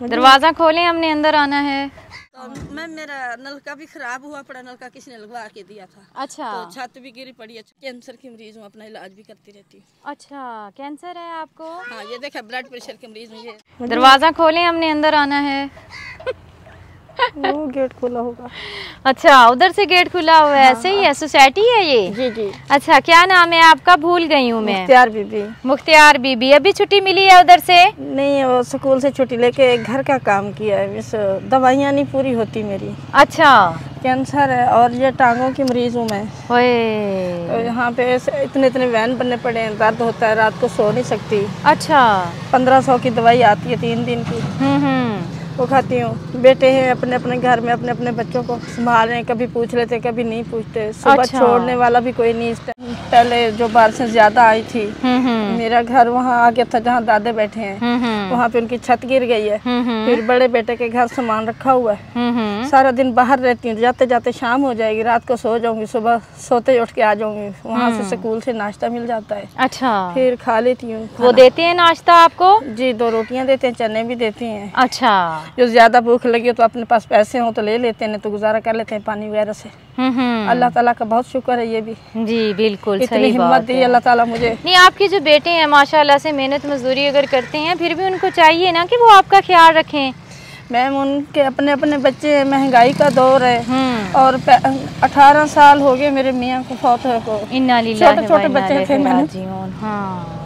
दरवाजा खोलें, हमने अंदर आना है। तो मैम मेरा नलका भी खराब हुआ पड़ा, नलका किसी ने लगवा के दिया था। अच्छा। तो छत भी गिरी पड़ी है, कैंसर की मरीज हूँ, अपना इलाज भी करती रहती हूँ। अच्छा, कैंसर है आपको? हाँ, ये देखा ब्लड प्रेशर की मरीज हूँ ये। दरवाजा खोलें, हमने अंदर आना है। वो गेट खुला होगा। अच्छा, उधर से गेट खुला हुआ है। ऐसे ही है, सोसाइटी है ये? जी जी। अच्छा, क्या नाम है आपका? भूल गई हूँ मैं। मुख्तियार बीबी। मुख्तियार बीबी। अभी छुट्टी मिली है उधर से? नहीं, वो स्कूल से छुट्टी लेके घर का काम किया है, इस दवाइयाँ नहीं पूरी होती मेरी। अच्छा, कैंसर है और ये टांगों की मरीज हूँ मैं। ओए। यहाँ पे इतने इतने वैन बनने पड़े हैं, दर्द होता है, रात को सो नहीं सकती। अच्छा। 1500 की दवाई आती है 3 दिन की, वो खाती हूँ। बेटे हैं अपने अपने घर में, अपने अपने बच्चों को संभाल रहे हैं, कभी पूछ लेते कभी नहीं पूछते। सुबह अच्छा। छोड़ने वाला भी कोई नहीं। इस टाइम पहले जो बारिशें ज्यादा आई थी, मेरा घर वहाँ आ गया था जहाँ दादे बैठे हैं, वहाँ पे उनकी छत गिर गई है। फिर बड़े बेटे के घर सामान रखा हुआ है, सारा दिन बाहर रहती हूँ, जाते जाते शाम हो जाएगी, रात को सो जाऊंगी, सुबह सोते उठ के आ जाऊंगी। वहाँ से स्कूल से नाश्ता मिल जाता है। अच्छा, फिर खा लेती हूँ। वो देते हैं नाश्ता आपको? जी, 2 रोटियाँ देते हैं, चने भी देती हैं। अच्छा। जो ज्यादा भूख लगी हो तो अपने पास पैसे हो तो ले लेते हैं, तो गुजारा कर लेते हैं पानी वगैरह से। अल्लाह ताला का बहुत शुक्र है ये भी। जी बिल्कुल, इतनी हिम्मत दी अल्लाह ताला मुझे। नहीं, आपके जो बेटे हैं माशाल्लाह से मेहनत मजदूरी अगर करते हैं, फिर भी उनको चाहिए ना कि वो आपका ख्याल रखें। मैम उनके अपने अपने बच्चे हैं, महंगाई का दौर है और 18 साल हो गए मेरे मियाँ को फौत हुए को। छोटे छोटे बच्चे थे मैंने। हाँ,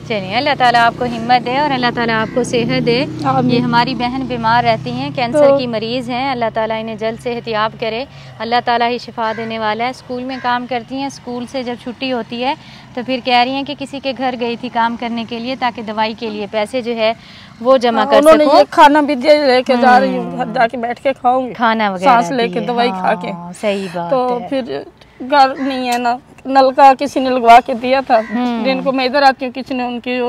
चलिए, अल्लाह ताला आपको हिम्मत दे और अल्लाह ताला आपको सेहत दे। ये हमारी बहन बीमार रहती हैं, कैंसर की मरीज़ हैं, अल्लाह ताला इन्हें जल्द सेहतियाब करे, अल्लाह ताला ही शिफा देने वाला है। स्कूल में काम करती हैं, स्कूल से जब छुट्टी होती है तो फिर कह रही हैं कि किसी के घर गई थी काम करने के लिए, ताकि दवाई के लिए पैसे जो है वो जमा कर सकूं। ये खाना भी दे लेके जा रही हूँ, घर जाके बैठ के खाऊंगी, खाना वगैरह सांस लेके दवाई खा के। सही बात तो है। फिर घर नहीं है ना, नलका किसी ने लगवा के दिया था, दिन को मैं इधर आती हूँ, किसी ने उनकी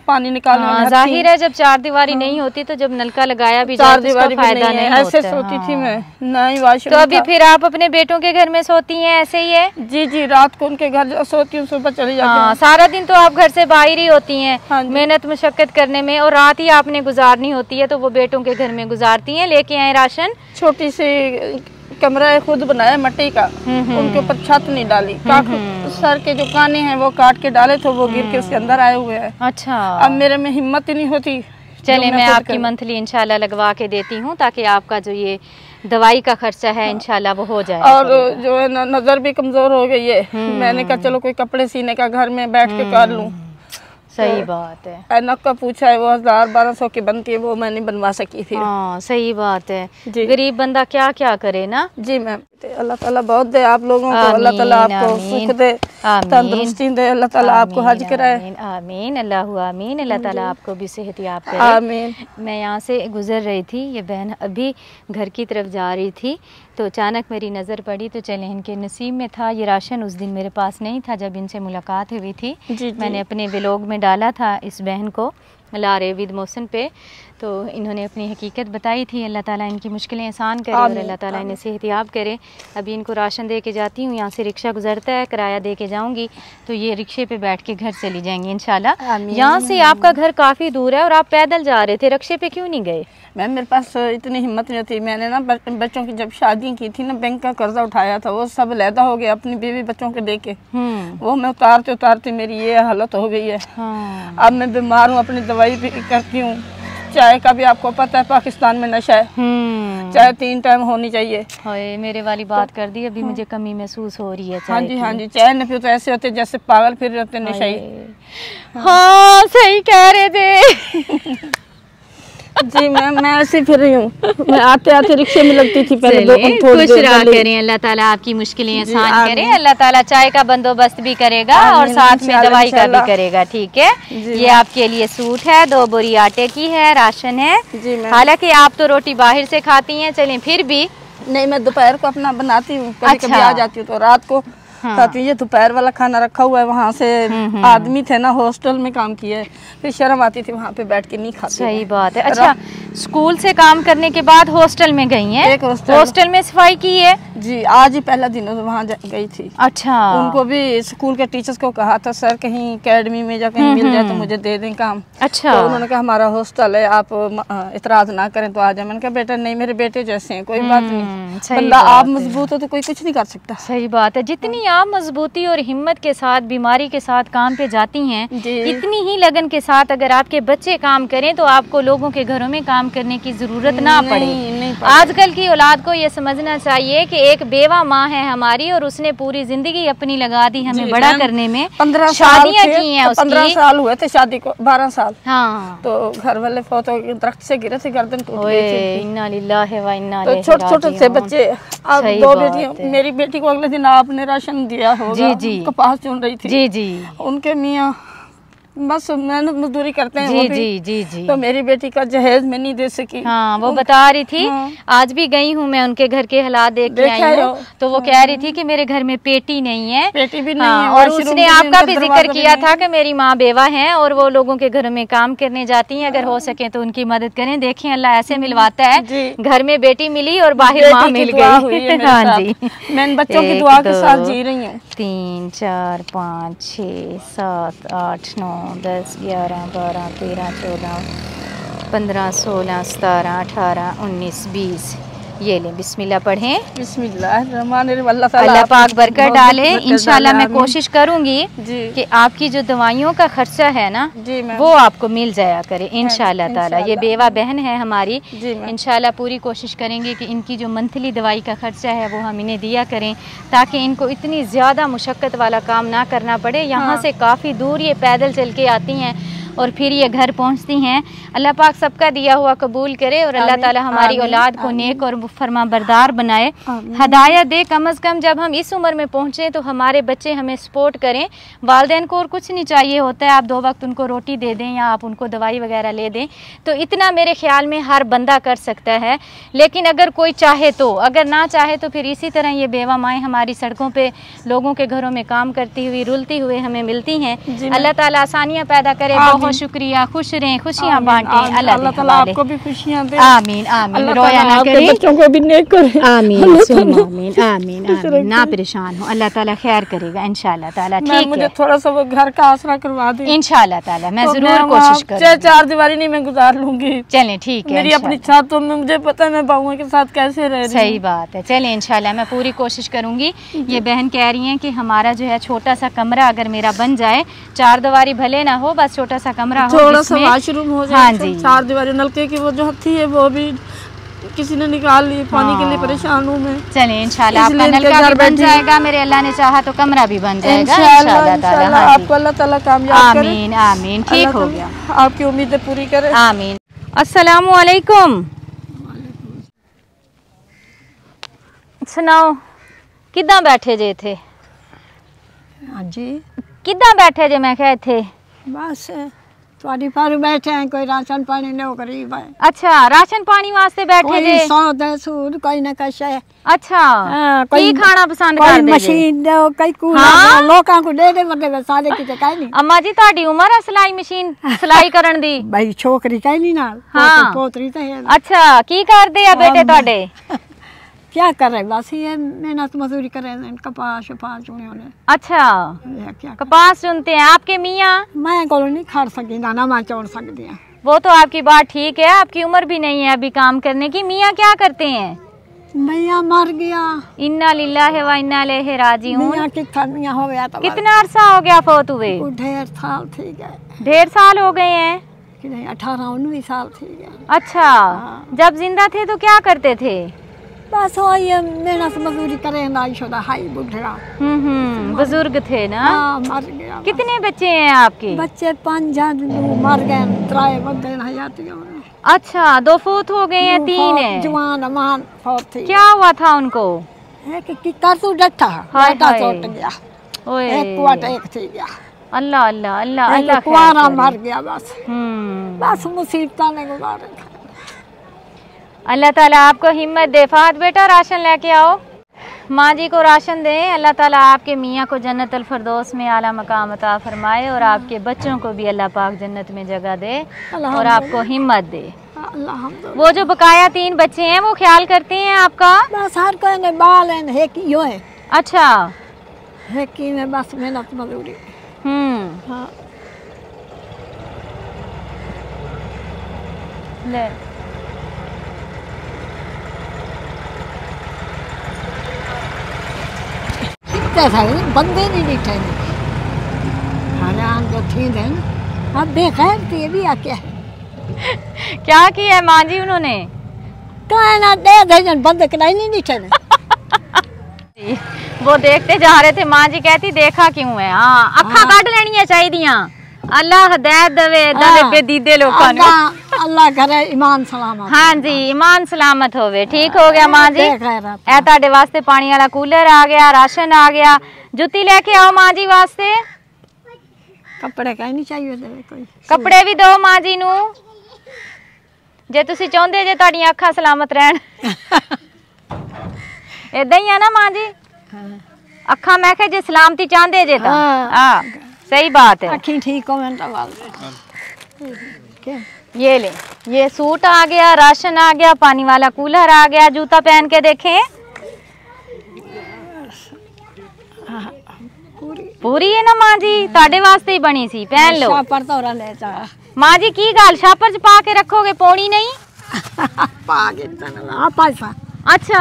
पानी निकालना। जाहिर है जब चार दीवारी नहीं होती तो जब नलका लगाया भी जाए तो उसका फायदा नहीं होता। ऐसे सोती थी मैं, नहीं वाशरूम। तो अभी फिर आप अपने बेटों के घर में सोती हैं, ऐसे ही है? जी जी, रात को उनके घर सोती हूँ, सुबह चली जाती हूँ। सारा दिन तो आप घर से बाहर ही होती हैं मेहनत मशक्कत करने में, और रात ही आपने गुजारनी होती है तो वो बेटों के घर में गुजारती हैं। लेके आए राशन, छोटी सी कमरा है, खुद बनाया मिट्टी का, उनके ऊपर छत नहीं डाली। सर के जो काने हैं वो काट के डाले तो वो गिर के उसके अंदर आए हुए हैं। अच्छा, अब मेरे में हिम्मत ही नहीं होती। चले, मैं आपकी मंथली इंशाल्लाह लगवा के देती हूँ ताकि आपका जो ये दवाई का खर्चा है इंशाल्लाह वो हो जाए। और जो है नजर भी कमजोर हो गई है, मैंने कहा चलो कोई कपड़े सीने का घर में बैठ के कर लूँ। सही बात है। ऐनक का पूछा है, वो 1000-1200 की बनती है, वो मैं नहीं बनवा सकी फिर। हाँ, सही बात है। गरीब बंदा क्या क्या करे ना। जी मैम, अल्लाह ताला बहुत दे आप लोगों को, अल्लाह ताला आपको सुख दे, तंदुरुस्ती दे, अल्लाह ताला आपको हज कराए। आमीन, अल्लाह आमीन, अल्लाह ताला आपको भी सेहतियाब करे। आमीन। मैं यहाँ से गुजर रही थी, ये बहन अभी घर की तरफ जा रही थी तो अचानक मेरी नज़र पड़ी, तो चले इनके नसीब में था ये राशन, उस दिन मेरे पास नहीं था जब इनसे मुलाकात हुई थी। मैंने अपने व्लॉग में डाला था इस बहन को लारे विद मोहसिन पे, तो इन्होंने अपनी हकीकत बताई थी। अल्लाह ताला इनकी मुश्किलें आसान करे और अल्लाह ताला इन्हें सेहतियाब करे। अभी इनको राशन दे के जाती हूँ, यहाँ से रिक्शा गुजरता है, किराया दे के जाऊँगी तो ये रिक्शे पे बैठ के घर चली जाएंगी इंशाल्लाह। यहाँ से आपका घर काफ़ी दूर है और आप पैदल जा रहे थे, रिक्शे पे क्यों नहीं गए? मैम मेरे पास इतनी हिम्मत नहीं होती। मैंने ना बच्चों की जब शादी की थी ना, बैंक का कर्जा उठाया था, वो सब लैदा हो गया अपनी बीवी बच्चों के दे के, वो मैं उतारते उतारते मेरी ये हालत हो गई है। अब मैं बीमार हूँ, अपनी दवाई भी करती हूँ। चाय का भी आपको पता है पाकिस्तान में नशा है, चाय 3 टाइम होनी चाहिए। हाय, मेरे वाली बात कर दी, अभी मुझे कमी महसूस हो रही है। हाँ जी हाँ जी, चाय न पियो तो ऐसे होते जैसे पागल फिर रहते नशाई। हाँ सही कह रहे थे। जी मैम, मैं ऐसे फिर रही हूँ, मैं आते आते रिक्शे में लगती थी पहले। खुश रहा करें, अल्लाह ताला आपकी मुश्किलें आसान करे, अल्लाह ताला चाय का बंदोबस्त भी करेगा और साथ में दवाई का भी करेगा। ठीक है, ये आपके लिए सूट है, 2 बोरी आटे की है, राशन है। हालांकि आप तो रोटी बाहर से खाती हैं, चलें फिर भी नहीं, मैं दोपहर को अपना बनाती हूँ, कभी कभी आ जाती हूँ तो रात को कहती ये दोपहर वाला खाना रखा हुआ है, वहाँ से आदमी थे ना, हॉस्टल में काम किया है, फिर शर्म आती थी वहाँ पे बैठ के नहीं खाती। सही बात है। अच्छा, स्कूल से काम करने के बाद हॉस्टल में गई हैं? एक हॉस्टल में सफाई की है जी, आज ही पहला दिन वहाँ गई थी। अच्छा, उनको भी स्कूल के टीचर्स को कहा था सर कहीं अकेडमी में जा कहीं मिल जाए तो मुझे दे दें काम। अच्छा, तो उन्होंने कहा हमारा हॉस्टल है, आप इतराज ना करें तो आ जाए। मैंने कहा बेटा नहीं, मेरे बेटे जैसे हैं, कोई बात नहीं, बंदा आप मजबूत हो तो कोई कुछ नहीं कर सकता। सही बात है। जितनी आप मजबूती और हिम्मत के साथ बीमारी के साथ काम पे जाती हैं, इतनी ही लगन के साथ अगर आपके बच्चे काम करें तो आपको लोगों के घरों में काम करने की जरूरत ना पड़े। आजकल की औलाद को ये समझना चाहिए कि एक बेवा माँ है हमारी और उसने पूरी जिंदगी अपनी लगा दी हमें बड़ा करने में। 15 शादियाँ की हैं उसकी। 15 साल हुए थे शादी को, 12 साल। हाँ, तो घर वाले फौत हो गए, दरख्त से गिरे थे, गर्दन टूट गई थी। इन्ना लिल्लाहि व इन्ना इलैहि राजिऊन। तो छोटे से बच्चे, अब 2 बेटियां, मेरी बेटी को अगले दिन आपने राशन दिया होगा, कपास चुन रही थी। जी जी, उनके मियाँ बस मेहनत मजदूरी करते हैं। जी जी जी जी। तो मेरी बेटी का जहेज में नहीं दे सकी। हाँ, वो बता रही थी। हाँ, आज भी गई हूँ मैं उनके घर के हालात देख के आई हूँ, तो वो कह रही थी कि मेरे घर में पेटी नहीं है, पेटी भी नहीं है। और उसने आपका भी जिक्र किया था कि मेरी माँ बेवा है और वो लोगों के घर में काम करने जाती हैं, अगर हो सके तो उनकी मदद करें। देखें अल्लाह ऐसे मिलवाता है, घर में बेटी मिली और बाहर माँ मिल गई। हाँ जी, मैं बच्चों की दुआ के साथ जी रही हूँ। 3 4 5 6 7 8 9 10 11 12 13 14 15 16 17 18 19 20। ये ले, बिस्मिल्लाह पढ़ें। अल्लाह पाक बरकत डाले। इंशाल्लाह मैं कोशिश करूंगी कि आपकी जो दवाइयों का खर्चा है ना वो आपको मिल जाया करे इंशाल्लाह ताला। ये बेवा बहन है हमारी, इंशाल्लाह पूरी कोशिश करेंगे कि इनकी जो मंथली दवाई का खर्चा है वो हम इन्हें दिया करें, ताकि इनको इतनी ज़्यादा मुशक्क़त वाला काम ना करना पड़े। यहाँ से काफ़ी दूर ये पैदल चल के आती हैं और फिर ये घर पहुंचती हैं। अल्लाह पाक सबका दिया हुआ कबूल करे और अल्लाह ताला हमारी औलाद को नेक और फरमा बरदार बनाए, हदायत दे। कम अज़ कम जब हम इस उम्र में पहुँचे तो हमारे बच्चे हमें सपोर्ट करें। वालिदैन को और कुछ नहीं चाहिए होता है, आप 2 वक्त उनको रोटी दे दें या आप उनको दवाई वगैरह ले दें, तो इतना मेरे ख्याल में हर बंदा कर सकता है। लेकिन अगर कोई चाहे तो, अगर ना चाहे तो फिर इसी तरह ये बेवा माएँ हमारी सड़कों पर लोगों के घरों में काम करती हुई रुलती हुए हमें मिलती हैं। अल्लाह ताला आसानियाँ पैदा करे। बहुत शुक्रिया, खुश रहें, खुशियाँ बांटें। अल्लाह ताला आपको भी खुशियाँ दे। आमीन आमीन। रोया ना करें, बच्चों को भी नेक करे। आमीन आमीन आमीन। ना परेशान हो, अल्लाह ताला खैर करेगा इंशाल्लाह ताला। ठीक है, मुझे थोड़ा सा वो घर का आसरा करवा दें इंशाल्लाह ताला। मैं जरूर कोशिश करूँगी। 4 दीवारी नहीं मैं गुजार लूंगी। चलें ठीक है, मेरी अपनी छत तो मुझे पता है मैं बाबुओं के साथ कैसे रह रही। सही बात है। चलें इंशाल्लाह मैं पूरी कोशिश करूँगी। ये बहन कह रही है कि हमारा जो है छोटा सा कमरा अगर मेरा बन जाए, 4 दीवारी भले ना हो, बस छोटा सा कमरा हो, थोड़ा सा वाशरूम हो जाए। हाँ जी, 4 दीवारी, नलके की वो जो थी है वो भी किसी ने निकाल ली, पानी के लिए परेशान हूँ मैं। चलिए इंशाल्लाह आपका नलका भी बन जाएगा, मेरे अल्लाह ने चाहा तो कमरा भी बन जाएगा इंशाल्लाह ताला। आपको अल्लाह ताला कामयाब करे। आमीन आमीन। ठीक हो गया, आपकी उम्मीदें पूरी करे। आमीन। अस्सलामु अलैकुम। सुनाओ किदा बैठे जे थे? हाँ जी, किदा बैठे जे? मैं कहे थे बस थोड़ी पर बैठे हैं, कोई राशन पानी लो गरीब है। अच्छा, राशन पानी वास्ते बैठे जे? कोई ना कश है। अच्छा, कोई खाना पसंद कर दे, मशीन दो, कोई कूड़ा लोकां को दे दे, मतलब सारे किते काई नहीं। अम्मा जी ताड़ी उम्र है सिलाई मशीन सिलाई करन दी? भाई छोकरी काई नहीं ना, पोतरी तो है। अच्छा, की कर दे बेटे ताड़े? क्या कर रहे, बस ये मेहनत मजदूरी कर रहे हैं, कपास चुने उन्हें। अच्छा, क्या कपास चुनते हैं आपके मियाँ? मैं को नहीं खा सकती ना, मैं चुन सकती है। वो तो आपकी बात ठीक है, आपकी उम्र भी नहीं है अभी काम करने की। मियाँ क्या करते हैं? मियाँ मर गया। इन्ना लिल्लाहि व इन्ना इलैहि राजिऊन। मियाँ हो गया था। कितना अरसा हो गया फौत हुए? ढेर साल ठीक है। ढेर साल हो गए हैं? 18-19 साल ठीक है। अच्छा, जब जिंदा थे तो क्या करते थे? बस हो ये मेहनत मजदूरी करे ना, हाई बुढ़ा। बुजुर्ग थे ना? मर गया। कितने बच्चे हैं आपके? बच्चे 5 जन मर गए, 3 बंदे हयाती। अच्छा, 2 फौत हो गए हैं, 3 है जवान अमान फौत थी। क्या हुआ था उनको? एक तरसू डट्ठा बेटा छोट गया, एक कुआट एक थी गया। अल्लाह अल्लाह अल्लाह अल्लाह, कुआरा मर गया। बस बस मुसीबत ने गुजारे। अल्लाह ताला आपको हिम्मत दे। फात बेटा राशन लेके आओ। माँ जी को राशन दें। अल्लाह ताला आपके मियाँ को जन्नतुल फिरदौस में आला मकाम अता फरमाए और आपके बच्चों को भी अल्लाह पाक जन्नत में जगह दे और आपको हिम्मत दे। वो जो बकाया 3 बच्चे हैं वो ख्याल करते हैं आपका? बस हर कोई बाल है कि यो है। अच्छा है कि में बस मेहनत मजदूरी। हाँ। ले बंदे नहीं दिखे हराम जो थी देन अब बेखैर थी भी क्या क्या किया है माँ जी उन्होंने? कहना दे दे बंद कराई नहीं दिखे वो देखते जा रहे थे। माँ जी कहती देखा क्यों है? हाँ अखा काट लेनी चाहिए। अल्लाह हदायत दवे दवे पे दीदे लोगों ने। अल्लाह करे ईमान सलामत। हाँ जी ईमान सलामत होवे। ठीक हो गया माँ जी। ए ताड़े वास्ते पानी वाला कूलर आ गया, राशन आ गया। जुत्ती लेके आओ माँ जी वास्ते। कपड़े कहनी चाहिए कोई कपड़े भी दो माँ जी नू जे तुसी चाहते जे तुहाडियां अखां सलामत रहन। इदां ही है ना माँ जी? अखां मैं जे सलामती चाहते जे तां हां सही बात है। अखी ठीक हो ये ले, ये सूट आ गया, राशन आ गया, पानी वाला कूलर आ गया। जूता पहन के देखें। पूरी है ना माँ जी? ताड़े वास्ते ही बनी सी, पहन लो। शापर तो माँ जी की गल शापर च पा के रखोगे पौनी नहीं? अच्छा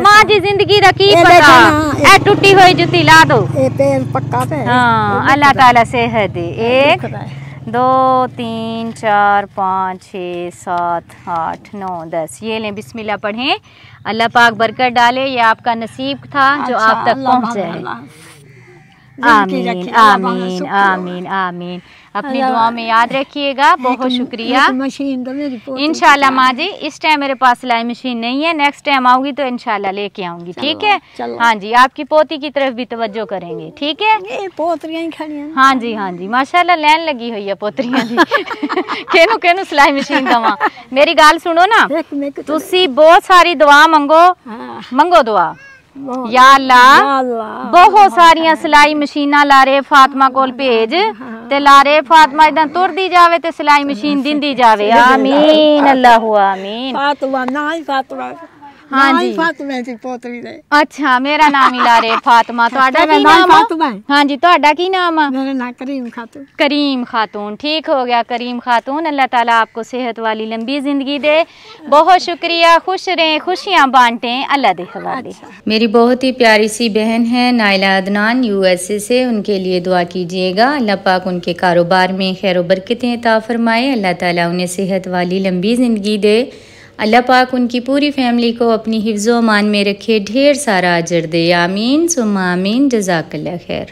माँ जी जिंदगी दा की पता। ए टूटी हुई जुती ला दो। पैर पक्का पे। हाँ अल्लाह ताला सेहत दे। 1 2 3 4 5 6 7 8 9 10। ये लें बिस्मिल्लाह पढ़ें। अल्लाह पाक बरकत डाले। ये आपका नसीब था जो आप तक पहुँचे है। आमीन आमीन आमीन आमीन। अपनी दुआ में याद रखिएगा। बहुत शुक्रिया। इंशाल्लाह माँ जी इस टाइम मेरे पास सिलाई मशीन नहीं है, नेक्स्ट टाइम आऊंगी तो इंशाल्लाह लेके आऊंगी। ठीक है? हाँ जी आपकी पोती की तरफ भी तवज्जो करेंगे। ठीक है? पोतरियां खड़ी हैं। हाँ जी माशाल्लाह लैन लगी हुई है पोतरियां दी। केनू केनू सिलाई मशीन दवा। मेरी गल सुनो ना, तुसी बहुत सारी दुआ मंगो दुआ। या अल्लाह बहुत सारिया सिलाई मशीना लारे फातिमा कोल भेज ते लारे फातिमा इदां तुरदी जावे ते सिलाई मशीन दिंदी जावे। आमीन अल्लाह आमीन। फातिमा ना ही फातिमा। हाँ जी फातिमा दी पोतरी दे। अच्छा मेरा नाम ही लारे फातिमा। ਤੁਹਾਡਾ ਕੀ ਨਾਮ ਹੈ? हाँ जी ਤੁਹਾਡਾ ਕੀ नाम है? मेरा नाम करीम खातून। करीम खातून। ठीक हो गया करीम खातून। अल्लाह ताला आपको सेहत वाली लंबी जिंदगी दे। बहुत शुक्रिया। खुश रहें, खुशियाँ बांटें। अल्लाह दे हवाले। मेरी बहुत ही प्यारी सी बहन है नाइला अदनान USA से। उनके लिए दुआ कीजिएगा। अल्लाह पाक उनके कारोबार में खैर बरकतें अता फरमाए। अल्लाह ताला उन्हें सेहत वाली लंबी ज़िंदगी दे। अल्लाह पाक उनकी पूरी फैमिली को अपनी हिफ्ज़ो अमान में रखे, ढेर सारा अजर दे। आमीन सुम्मा आमीन। जज़ाकल्लाह खैर।